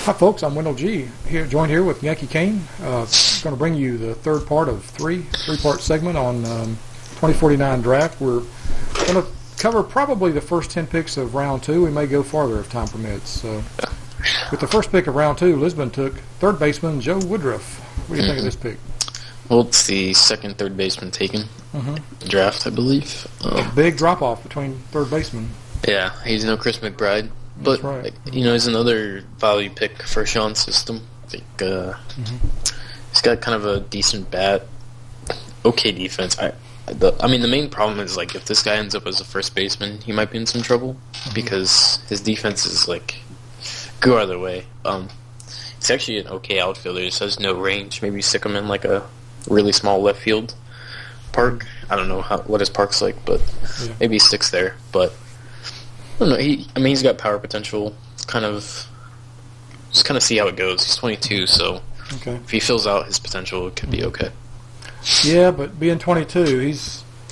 Hi, folks. I'm Wendell G. Joined here with Yankee Kane. Going to bring you the third part of three-part segment on 2049 draft. We're going to cover probably the first 10 picks of round 2. We may go farther if time permits. So, with the first pick of round 2, Lisbon took third baseman Joe Woodruff. What do you think of this pick? Well, it's the second third baseman taken draft, I believe. A big drop-off between third basemen. Yeah, he's no Chris McBride. But, right. He's another value pick for Sean's system. He's got kind of a decent bat, okay defense. The main problem is, if this guy ends up as a first baseman, he might be in some trouble because his defense is, go either way. He's actually an okay outfielder. He just has no range. Maybe stick him in, a really small left field park. I don't know what his park's like, but maybe he sticks there. But I don't know. He's got power potential. Just kind of see how it goes. He's 22, so if he fills out his potential, it could be okay. Yeah, but being 22,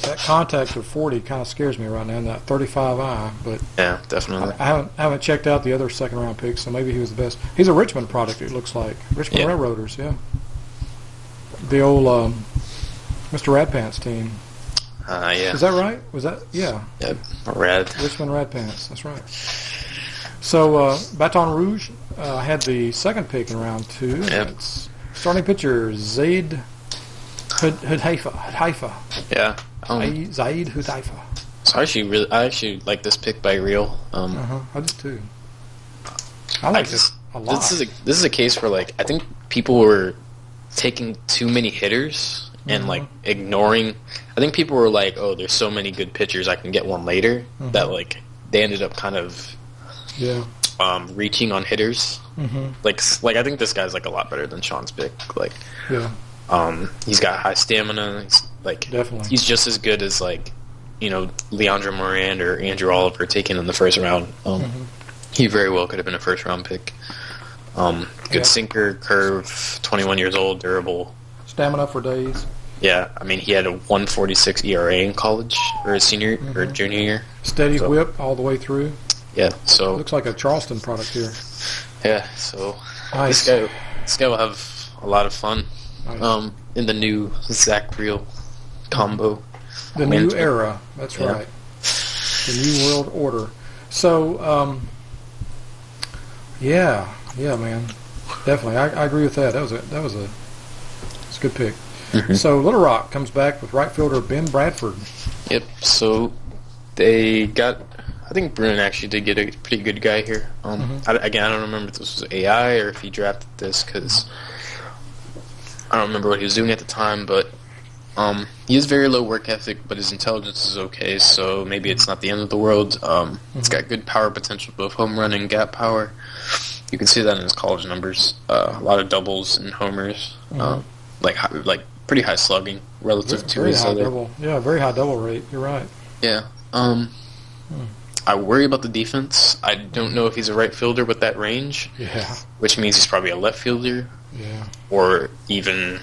that contact of 40 kind of scares me right now. And that 35 eye, but yeah, definitely. I haven't checked out the other second round picks, so maybe he was the best. He's a Richmond product. It looks like Richmond Railroaders. Yeah, the old Mr. Radpants team. Yeah. Is that right? Was that Yeah, Rad. Richmond Radpants. That's right. So Baton Rouge had the second pick in round 2. Yep. It's starting pitcher Zaid Hudhaifa. Yeah. Zaid Hudhaifa. So I actually like this pick by Real. I just too. I like this a lot. This is a case where I think people were taking too many hitters and ignoring. I think people were like, "Oh, there's so many good pitchers, I can get one later." That they ended up kind of reaching on hitters. I think this guy's a lot better than Sean's pick. He's got high stamina. He's definitely. He's just as good as Leandro Moran or Andrew Oliver taken in the first round. He very well could have been a first round pick. Good sinker, curve, 21 years old, durable. Stamina for days. Yeah, he had a 1.46 ERA in college or his senior or junior year. Steady whip all the way through. Yeah, so looks like a Charleston product here. Yeah, so nice. This guy will have a lot of fun. Nice. In the new Zach Real combo. The new era. That's right. The new world order. So, man, definitely. I agree with that. That was a good pick. So Little Rock comes back with right fielder Ben Bradford. Yep. So they got. I think Bruin actually did get a pretty good guy here. I don't remember if this was AI or if he drafted this because I don't remember what he was doing at the time. But he has very low work ethic, but his intelligence is okay. So maybe it's not the end of the world. It's got good power potential, both home run and gap power. You can see that in his college numbers. A lot of doubles and homers. Pretty high slugging relative to his other. Very high double rate. You're right. Yeah. I worry about the defense. I don't know if he's a right fielder with that range. Yeah. Which means he's probably a left fielder. Yeah. Or even.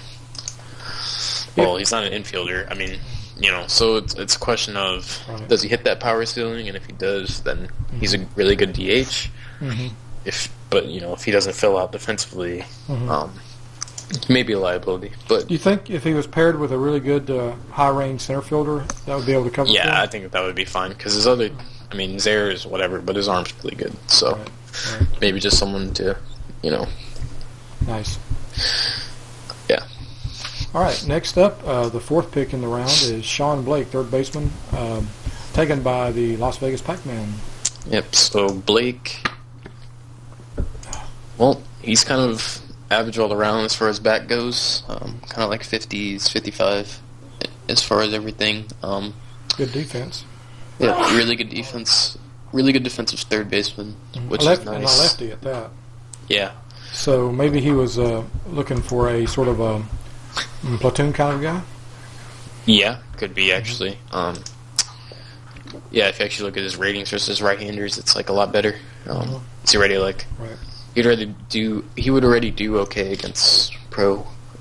Well, he's not an infielder. So it's a question of does he hit that power ceiling, and if he does, then he's a really good DH. If he doesn't fill out defensively, he may be a liability. But do you think if he was paired with a really good high-range center fielder, that would be able to cover? Yeah, I think that would be fine because his other, Zaire is whatever, but his arm's really good. So maybe just someone to, Nice. Yeah. All right. Next up, the fourth pick in the round is Sean Blake, third baseman, taken by the Las Vegas Pac-Man. Yep. So Blake. Well, he's kind of average all around as far as bat goes. Kind of 50s, 55 as far as everything. Good defense. Yeah, really good defense. Really good defensive third baseman, which is nice. And a lefty at that. Yeah. So maybe he was looking for a sort of a platoon kind of guy? Yeah, could be actually. If you actually look at his ratings versus right-handers, it's a lot better. It's already he would already do okay against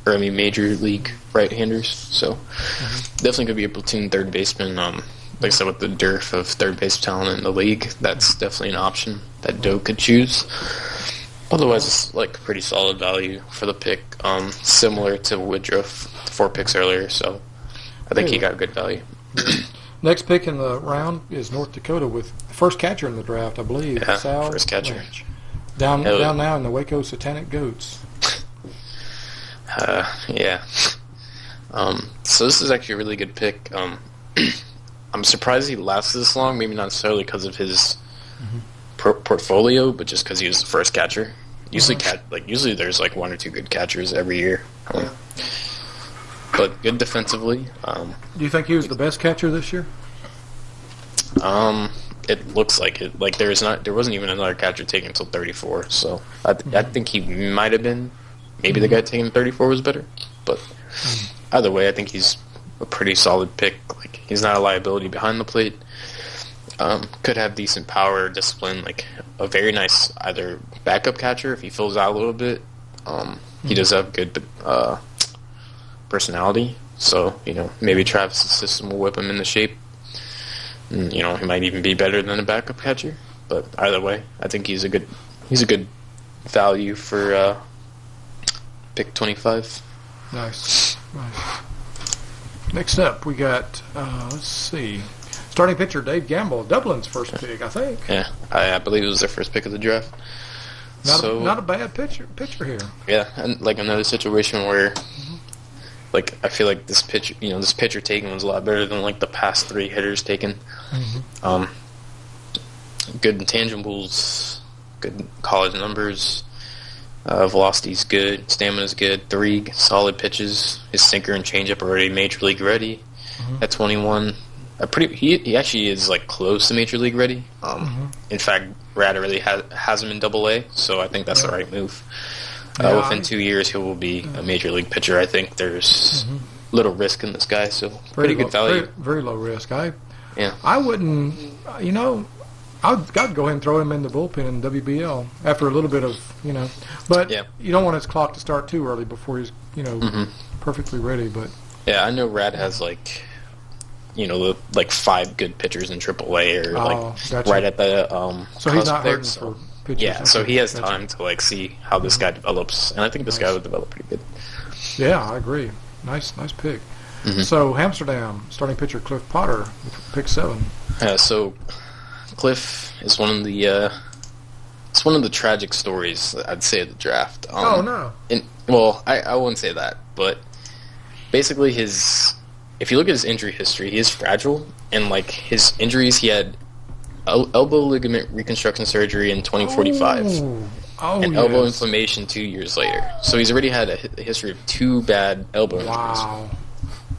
major league right-handers. So definitely could be a platoon third baseman. Like I said, with the dearth of third base talent in the league, that's definitely an option that Doe could choose. Otherwise, it's like pretty solid value for the pick. Similar to Woodruff, 4 picks earlier, so I think he got good value. Next pick in the round is North Dakota with the first catcher in the draft, I believe. Yeah, Sal first catcher. Lynch. Down now in the Waco Satanic Goats. Yeah. So this is actually a really good pick. I'm surprised he lasted this long. Maybe not necessarily because of his portfolio, but just because he was the first catcher. Usually, usually there's like 1 or 2 good catchers every year. But good defensively. Do you think he was the best catcher this year? It looks like it. Like there wasn't even another catcher taken until 34. So I think he might have been. Maybe the guy taking 34 was better. But either way, I think he's a pretty solid pick. Like he's not a liability behind the plate. Could have decent power, discipline. Like a very nice either backup catcher if he fills out a little bit. He does have good personality. So maybe Travis's system will whip him into shape. And, he might even be better than a backup catcher. But either way, I think he's a good value for pick 25. Nice. Next up, we got let's see, starting pitcher Dave Gamble, Dublin's first pick, I think. Yeah, I believe it was their first pick of the draft. Not a bad pitcher here. Yeah, and like another situation where. Like I feel like this pitcher taken was a lot better than like the past 3 hitters taken. Good intangibles, good college numbers, velocity's good, stamina's good, 3 solid pitches. His sinker and changeup are already major league ready at 21. He actually is like close to major league ready. In fact, Rad really has him in AA, so I think that's the right move. Within 2 years, he will be a major league pitcher. I think there's little risk in this guy, so pretty good value. Very low risk. I wouldn't, I'd go ahead and throw him in the bullpen in WBL after a little bit of, but you don't want his clock to start too early before he's, perfectly ready. But yeah, I know Rad has like 5 good pitchers in AAA or gotcha. right at the so he's not hurting there, for pitchers. Yeah, so he has time to like see how this guy develops, and I think this guy would develop pretty good. Yeah, I agree. Nice pick. So Amsterdam starting pitcher Cliff Potter with pick 7. So Cliff is one of the tragic stories, I'd say, of the draft. Oh no. I wouldn't say that, but basically if you look at his injury history, he is fragile, and like his injuries, he had elbow ligament reconstruction surgery in 2045, and elbow inflammation 2 years later. So he's already had a history of 2 bad elbow injuries.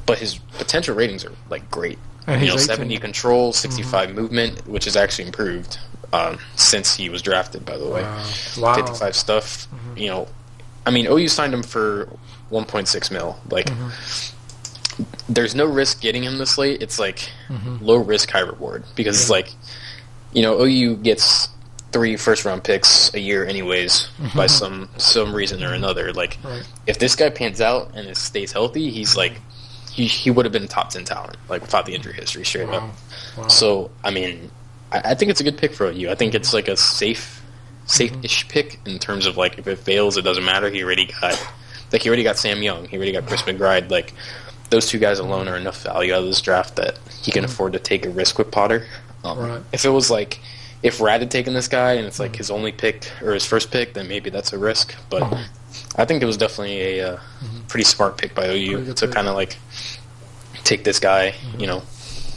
But his potential ratings are like great. And 70 control, 65 movement, which has actually improved since he was drafted. By the way, 55 stuff. OU signed him for 1.6 mil. Like. There's no risk getting him this late. It's like low risk, high reward, because it's like, OU gets 3 first-round picks a year anyways by some reason or another. Like, if this guy pans out and stays healthy, he's like, he would have been top 10 talent, like without the injury history, straight up. Wow. So, I mean, I think it's a good pick for OU. I think it's like a safe-ish pick in terms of like if it fails, it doesn't matter. He already got Sam Young. He already got Chris McBride. Like. Those 2 guys alone are enough value out of this draft that he can afford to take a risk with Potter. If it was like, if Rad had taken this guy and it's like his only pick or his first pick, then maybe that's a risk. But I think it was definitely a pretty smart pick by OU to kind of like take this guy,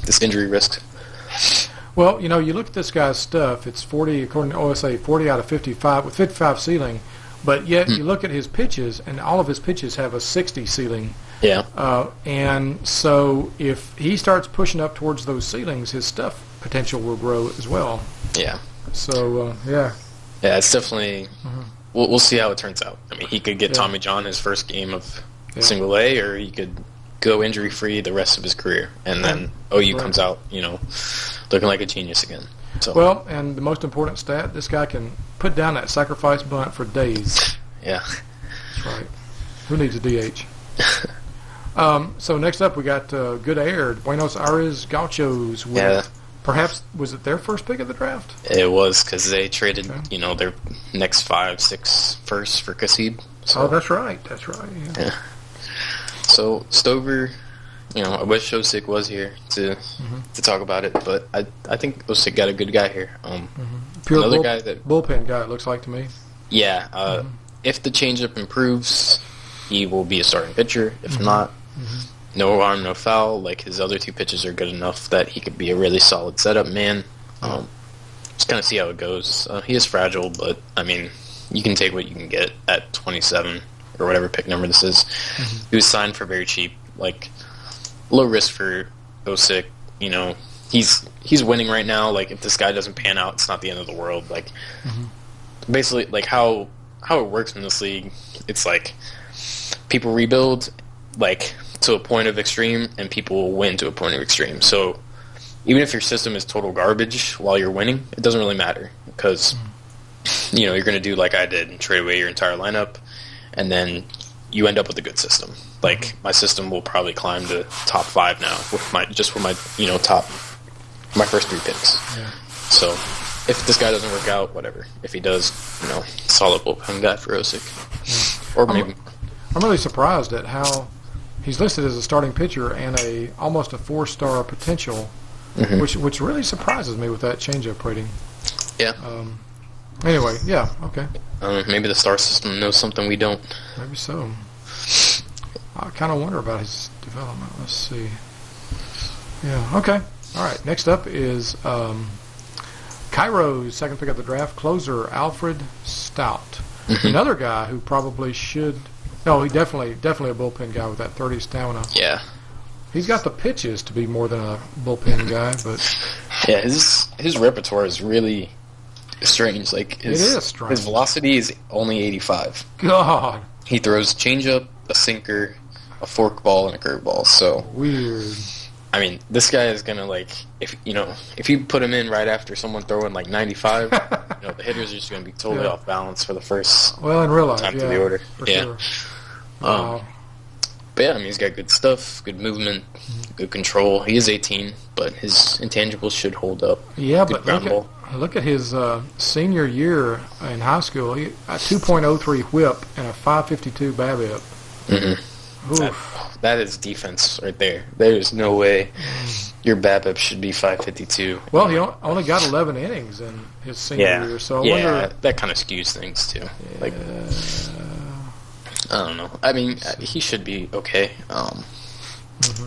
this injury risk. Well, you look at this guy's stuff. It's 40, according to OSA, 40 out of 55 with 55 ceiling. But yet you look at his pitches, and all of his pitches have a 60 ceiling. Yeah. And so if he starts pushing up towards those ceilings, his stuff potential will grow as well. Yeah. So, yeah. Yeah, it's definitely we'll see how it turns out. I mean, he could get Tommy John his first game of single A, or he could go injury-free the rest of his career. And then OU comes out, looking like a genius again. So. Well, and the most important stat, this guy can put down that sacrifice bunt for days. Yeah. That's right. Who needs a DH? So next up we got good air, Buenos Aires Gauchos with Perhaps, was it their first pick of the draft? It was because they traded, Okay. their next 5, 6 firsts for Kasib. So, Oh, that's right. That's right. Yeah. yeah. So Stover, I wish Osik was here to talk about it, but I think Osik got a good guy here. Pure Another guy that, bullpen guy, it looks like to me. yeah, if the changeup improves, he will be a starting pitcher. If not, no harm, no foul. Like, his other 2 pitches are good enough that he could be a really solid setup man. Just kind of see how it goes. He is fragile, but, I mean, you can take what you can get at 27 or whatever pick number this is. He was signed for very cheap. Like, low risk for Osik. He's winning right now. Like, if this guy doesn't pan out, it's not the end of the world. Like, basically, like, how it works in this league, it's like people rebuild, like, to a point of extreme, and people win to a point of extreme. So even if your system is total garbage while you're winning, it doesn't really matter, because you're going to do like I did and trade away your entire lineup, and then you end up with a good system. Like, my system will probably climb to top 5 now with my my first 3 picks. Yeah. So if this guy doesn't work out, whatever. If he does, solid bullpen guy for Osik. Or maybe I'm really surprised at how he's listed as a starting pitcher and almost a 4-star potential, which really surprises me with that changeup rating. Yeah. Anyway, yeah, okay, Maybe the star system knows something we don't. maybe so. I kind of wonder about his development. Let's see. Yeah, okay. All right, next up is Cairo's second pick of the draft, closer Alfred Stout. Another guy who probably should... No, he definitely a bullpen guy with that 30 stamina. Yeah. He's got the pitches to be more than a bullpen guy, but... Yeah, his repertoire is really strange. Like, It is strange. His velocity is only 85. God, He throws changeup, a sinker, a forkball, and a curveball. So, weird. I mean, this guy is gonna, like, if you put him in right after someone throwing like 95, the hitters are just gonna be totally off balance for the first Well, in real life, time yeah, to the order. for Yeah. sure. But yeah, I mean, he's got good stuff, good movement, good control. He is 18, but his intangibles should hold up. Yeah, Good but ground ball. look at his senior year in high school. He a 2.03 whip and a 5.52 BABIP. Oof. That is defense right there. There is no way your BABIP should be 552. Well, he only got 11 innings in his senior year, so I wonder. That kind of skews things too. Like, I don't know. I mean, he should be okay. I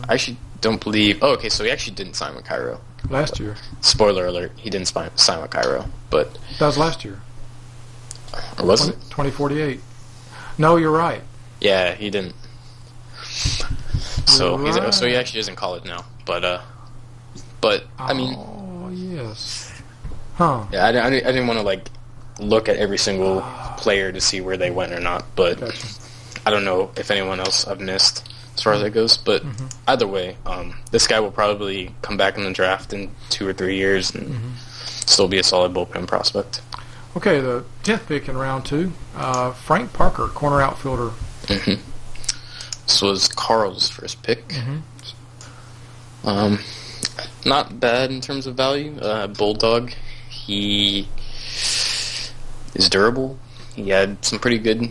actually don't believe. Oh, okay. So he actually didn't sign with Cairo. Last year. Spoiler alert: he didn't sign with Cairo. But That was last year. or was it? 2048. No, you're right. Yeah, he didn't. So You're right. so he actually is in college now. But I mean, Oh, yes. Huh. yeah, I didn't want to like look at every single player to see where they went or not. But Gotcha. I don't know if anyone else I've missed as far as that goes. But either way, this guy will probably come back in the draft in 2 or 3 years and still be a solid bullpen prospect. Okay, the 10th pick in round 2, Frank Parker, corner outfielder. This was Carl's first pick. Not bad in terms of value. Bulldog. He is durable. He had some pretty good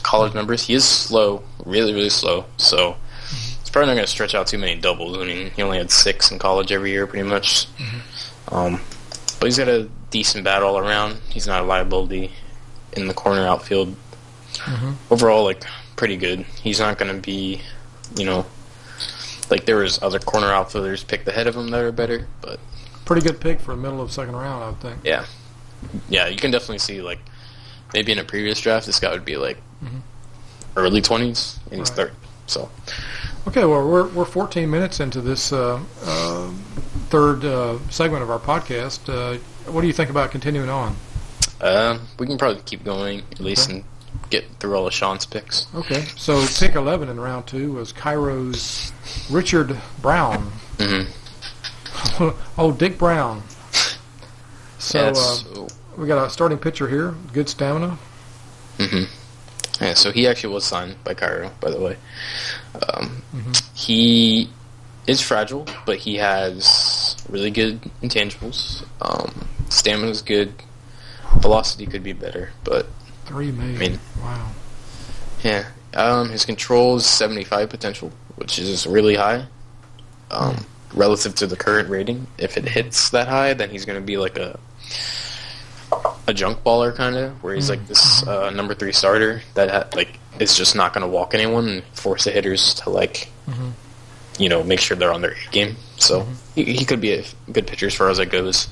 college numbers. He is slow, really, really slow. So it's probably not going to stretch out too many doubles. I mean, he only had 6 in college every year, pretty much. But he's got a decent bat all around. He's not a liability in the corner outfield. Overall, like, pretty good. He's not going to be, like there was other corner outfielders picked ahead of him that are better, but Pretty good pick for the middle of the second round, I would think. yeah, you can definitely see like maybe in a previous draft this guy would be like early 20s and he's Right. 30. So Okay, well, we're 14 minutes into this third segment of our podcast. What do you think about continuing on? we can probably keep going at least and get through all of Sean's picks. Okay, so pick 11 in round 2 was Cairo's Richard Brown. Oh, Dick Brown. So we got a starting pitcher here, good stamina. Yeah, so he actually was signed by Cairo, by the way. He is fragile, but he has really good intangibles. Stamina's good. Velocity could be better, but 3 million. I mean, wow. yeah. His control is 75 potential, which is really high. Relative to the current rating. If it hits that high, then he's going to be like a junk baller kind of, where he's like this number 3 starter that is just not going to walk anyone and force the hitters to make sure they're on their game. So he could be a good pitcher as far as that goes.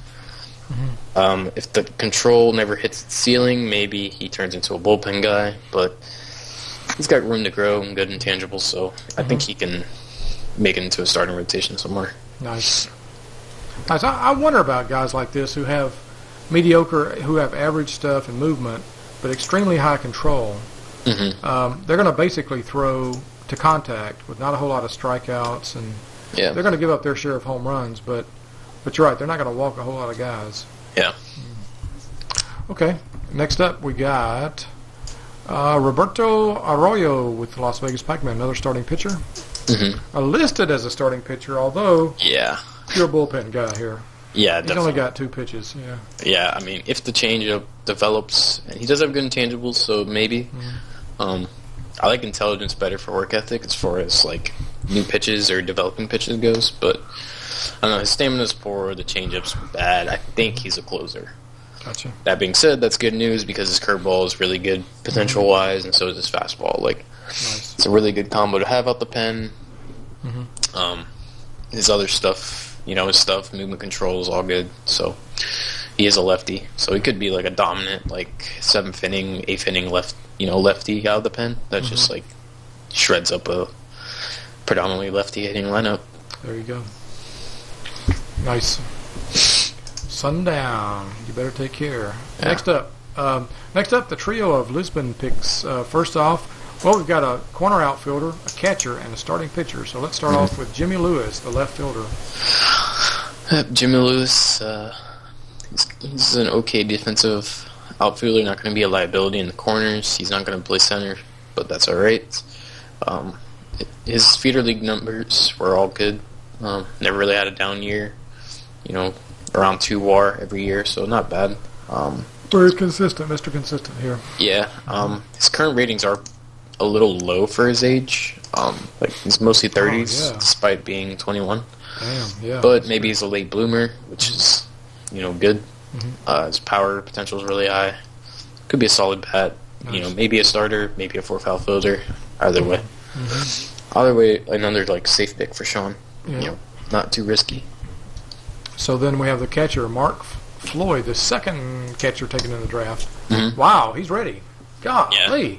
If the control never hits the ceiling, maybe he turns into a bullpen guy, but he's got room to grow and good intangibles, so I think he can make it into a starting rotation somewhere. Nice. I wonder about guys like this who have who have average stuff and movement, but extremely high control. They're going to basically throw to contact with not a whole lot of strikeouts, and they're going to give up their share of home runs, but you're right, they're not going to walk a whole lot of guys. Yeah. Okay, next up we got Roberto Arroyo with the Las Vegas Pac-Man, another starting pitcher. Listed as a starting pitcher, although pure bullpen guy here. Yeah, he's only got 2 pitches. Yeah. Yeah, I mean, if the changeup develops, and he does have good intangibles, so maybe. I like intelligence better for work ethic as far as like new pitches or developing pitches goes, but I don't know, his stamina's poor, the changeup's bad. I think he's a closer. Gotcha. That being said, that's good news because his curveball is really good potential-wise, and so is his fastball. Like, nice. It's a really good combo to have out the pen. His other stuff, his movement control is all good. So he is a lefty, so he could be like a dominant, like 7th inning, 8th inning lefty out of the pen that just like shreds up a predominantly lefty hitting lineup. There you go. Nice. Sundown. You better take care. Yeah. Next up, the trio of Lisbon picks. First off, we've got a corner outfielder, a catcher, and a starting pitcher. So let's start off with Jimmy Lewis, the left fielder. Jimmy Lewis, he's an okay defensive outfielder. Not going to be a liability in the corners. He's not going to play center, but that's all right. His feeder league numbers were all good. Never really had a down year. Around 2 WAR every year, so not bad. Very consistent, Mr. Consistent here. Yeah, his current ratings are a little low for his age. He's mostly 30s, despite being 21. Damn, yeah. But maybe he's a late bloomer, which is, good. His power potential is really high. Could be a solid bat. Nice. Maybe a starter, maybe a 4th outfielder. Either way. Either way, another safe pick for Sean. Yeah. Not too risky. So then we have the catcher, Mark Floyd, the second catcher taken in the draft. Wow, he's ready. Golly. Yeah.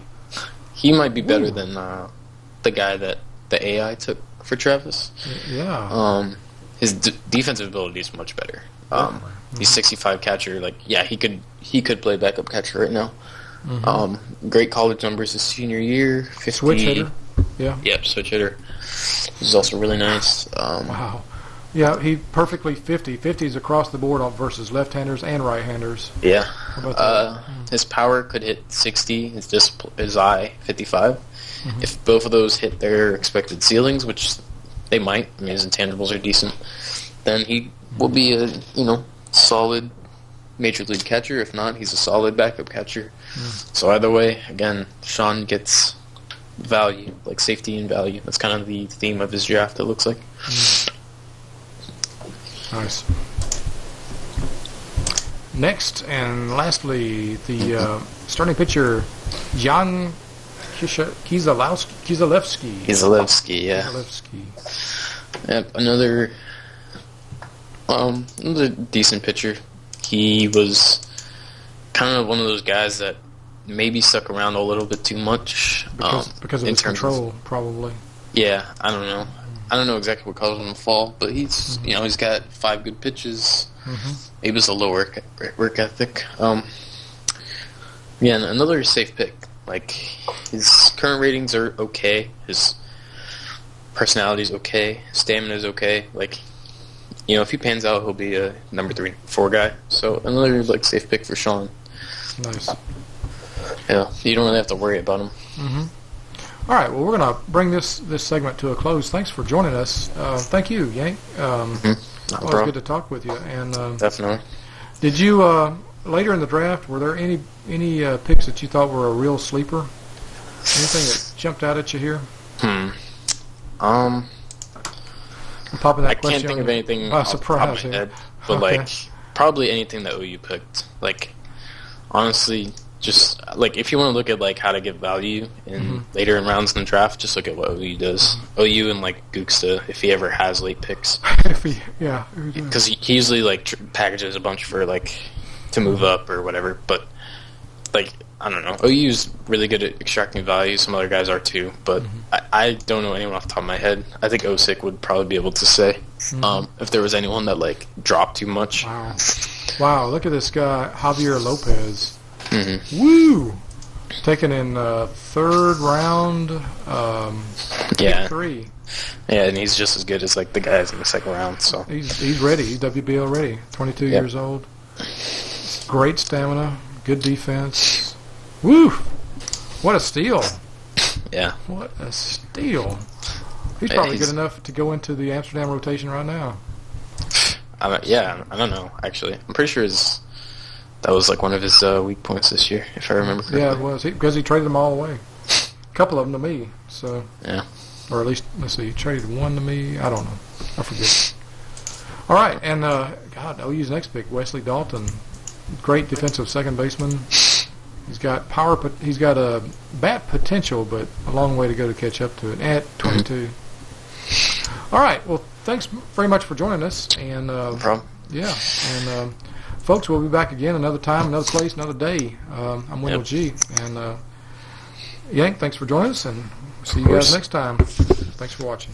He might be better than the guy that the AI took for Travis. Yeah. His defensive ability is much better. He's 65 catcher. He could play backup catcher right now. Great college numbers his senior year. 50. Switch hitter. Yeah. Yep, switch hitter. This is also really nice. Wow. Yeah, he perfectly 50. 50s across the board versus left-handers and right-handers. Yeah. How about that? His power could hit 60. His eye 55. If both of those hit their expected ceilings, which they might, I mean his intangibles are decent, then he will be a solid major league catcher. If not, he's a solid backup catcher. So either way, again, Sean gets value, like safety and value. That's kind of the theme of his draft, it looks like. Nice. Next and lastly, the starting pitcher, Jan Kieselewski. Kieselewski, yeah. Kieselewski. Yep, another decent pitcher. He was kind of one of those guys that maybe stuck around a little bit too much. Because of his control, probably. Yeah, I don't know. I don't know exactly what caused him to fall, but he's he's got 5 good pitches. Maybe it's a low work ethic. Yeah, and another safe pick. Like his current ratings are okay. His personality's okay. Stamina is okay. Like if he pans out, he'll be a number 3, 4 guy. So another safe pick for Sean. Nice. Yeah, you don't really have to worry about him. All right, well, we're going to bring this segment to a close. Thanks for joining us. Thank you, Yank. No Well, problem. it's good to talk with you. And Definitely. did you later in the draft? Were there any picks that you thought were a real sleeper? Anything that jumped out at you here? I'm popping that I question can't think on of you anything by off the top of surprise. my Yeah. head, but Okay. like probably anything that OU picked. Like honestly, just like if you want to look at like how to get value in later in rounds in the draft, just look at what OU does. OU and like Gooksta, if he ever has late picks, If he, yeah, because he usually like packages a bunch for like to move up or whatever. But like I don't know, OU's really good at extracting value. Some other guys are too, but I don't know anyone off the top of my head. I think Osick would probably be able to say if there was anyone that like dropped too much. Wow, look at this guy, Javier Lopez. Mm-hmm. Woo! Taken in third round, Yeah, 3. yeah, and he's just as good as like the guys in the second round. So He's ready. He's WBL ready. 22 Yep. years old. Great stamina. Good defense. Woo! What a steal! yeah, What a steal! He's Yeah, probably he's- good enough to go into the Amsterdam rotation right now. I don't know. Actually, I'm pretty sure that was like one of his weak points this year, if I remember correctly. Yeah, it was because he traded them all away. A couple of them to me. So, Yeah. or at least let's see, he traded one to me. I don't know. I forget. All right, and God, OU's next pick, Wesley Dalton, great defensive second baseman. He's got power. He's got a bat potential, but a long way to go to catch up to it at 22. All right. Well, thanks very much for joining us. And No problem. yeah, and folks, we'll be back again another time, another place, another day. I'm Wendell Yep. G. And Yank, thanks for joining us, and see you course. guys next time. Thanks for watching.